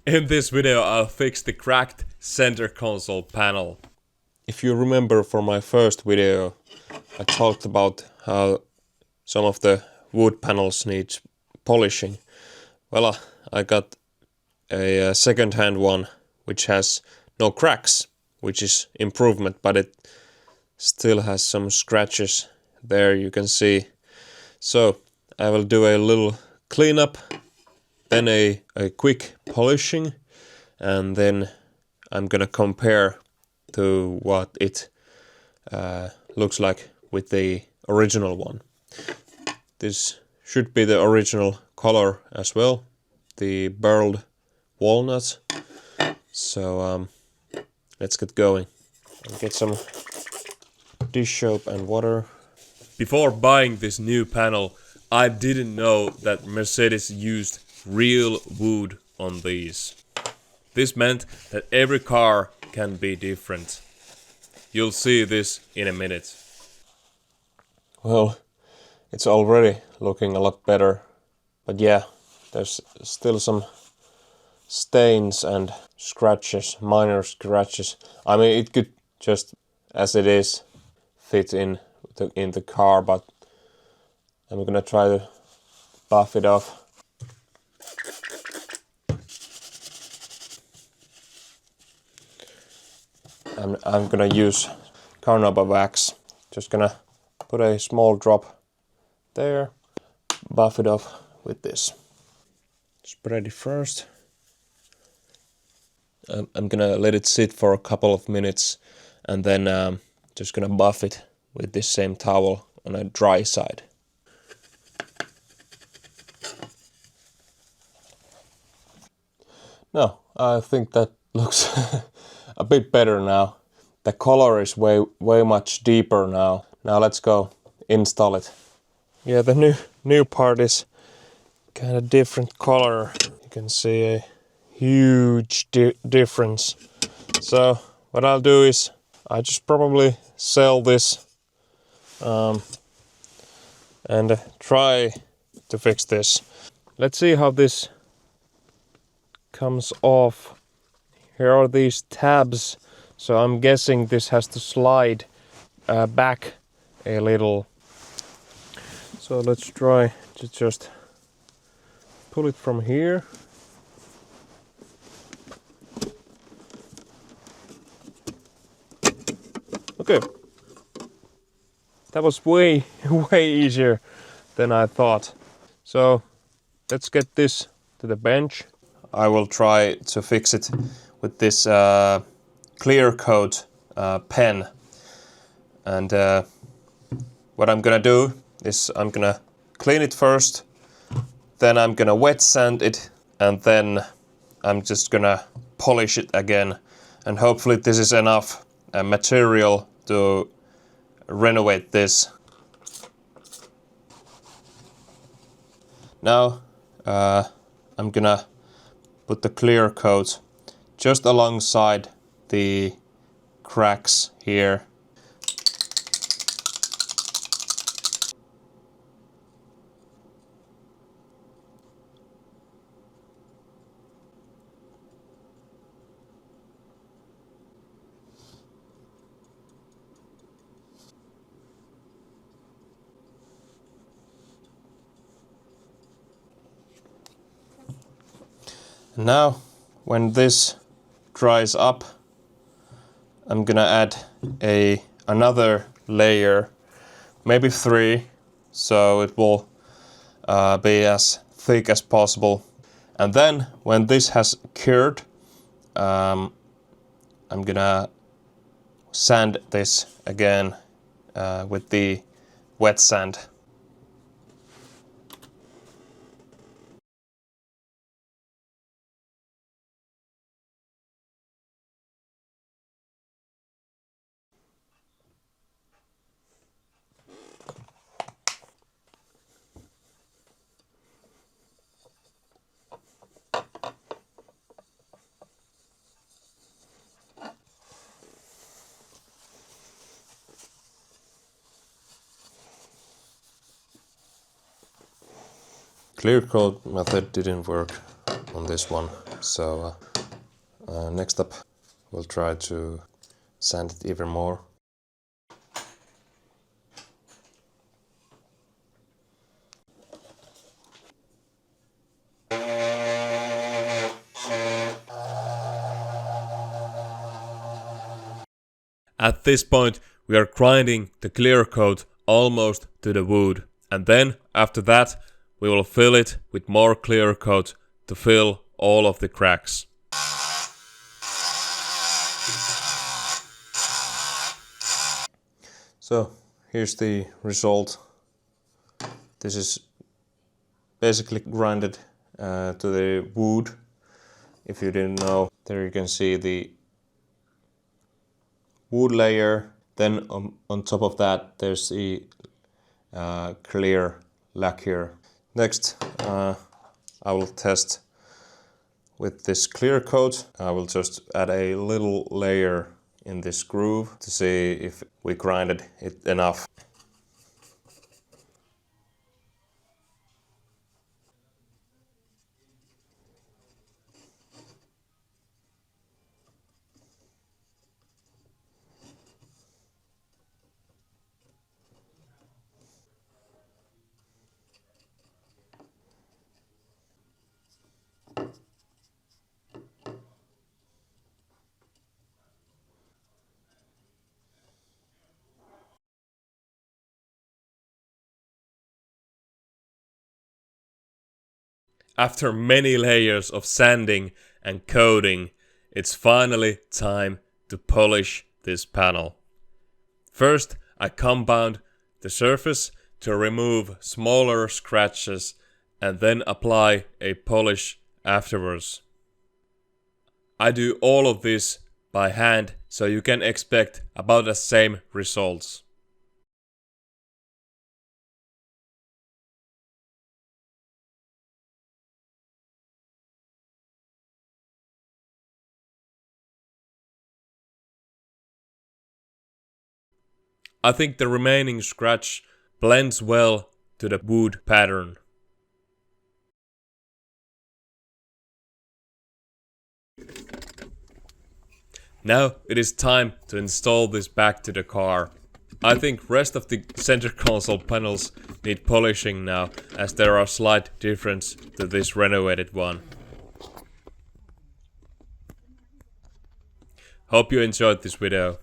In this video I'll fix the cracked center console panel. If you remember from my first video, I talked about how some of the wood panels need polishing. Well, I got a second-hand one which has no cracks, which is improvement, but it still has some scratches there, you can see. So I will do a little cleanup, then a quick polishing, and then I'm gonna compare to what it looks like with the original one. This should be the original color as well, the burled walnut. So let's get going. I'll get some dish soap and water. Before buying this new panel, I didn't know that Mercedes used real wood on these. This meant that every car can be different. You'll see this in a minute. Well, it's already looking a lot better, but yeah, there's still some stains and scratches, minor scratches. I mean, it could just, as it is, fit in the car, but I'm gonna try to buff it off. I'm gonna use carnauba wax. Just gonna put a small drop there, buff it off with this. Spread it first. I'm gonna let it sit for a couple of minutes and then just gonna buff it with this same towel on a dry side. No, I think that looks a bit better now. The color is way much deeper now. Now let's go install it. Yeah, the new part is kind of different color. You can see a huge difference. So what I'll do is I just probably sell this and try to fix this. Let's see how this comes off. Here are these tabs, so I'm guessing this has to slide back a little. So let's try to just pull it from here. Okay, that was way easier than I thought. So let's get this to the bench. I will try to fix it with this clear coat pen, and what I'm gonna do is I'm gonna clean it first, then I'm gonna wet sand it, and then I'm just gonna polish it again, and hopefully this is enough material to renovate this. Now I'm gonna put the clear coat just alongside the cracks here. Now, when this dries up, I'm gonna add another layer, maybe 3, so it will be as thick as possible. And then, when this has cured, I'm gonna sand this again with the wet sand. Clear coat method didn't work on this one. So next up we'll try to sand it even more. At this point, we are grinding the clear coat almost to the wood, and then after that we will fill it with more clear coat to fill all of the cracks. So here's the result. This is basically grinded to the wood. If you didn't know, there you can see the wood layer. Then on top of that there's the clear lacquer. Next I will test with this clear coat. I will just add a little layer in this groove to see if we grinded it enough. After many layers of sanding and coating, it's finally time to polish this panel. First, I compound the surface to remove smaller scratches and then apply a polish afterwards. I do all of this by hand, so you can expect about the same results. I think the remaining scratch blends well to the wood pattern. Now it is time to install this back to the car. I think rest of the center console panels need polishing now, as there are slight difference to this renovated one. Hope you enjoyed this video.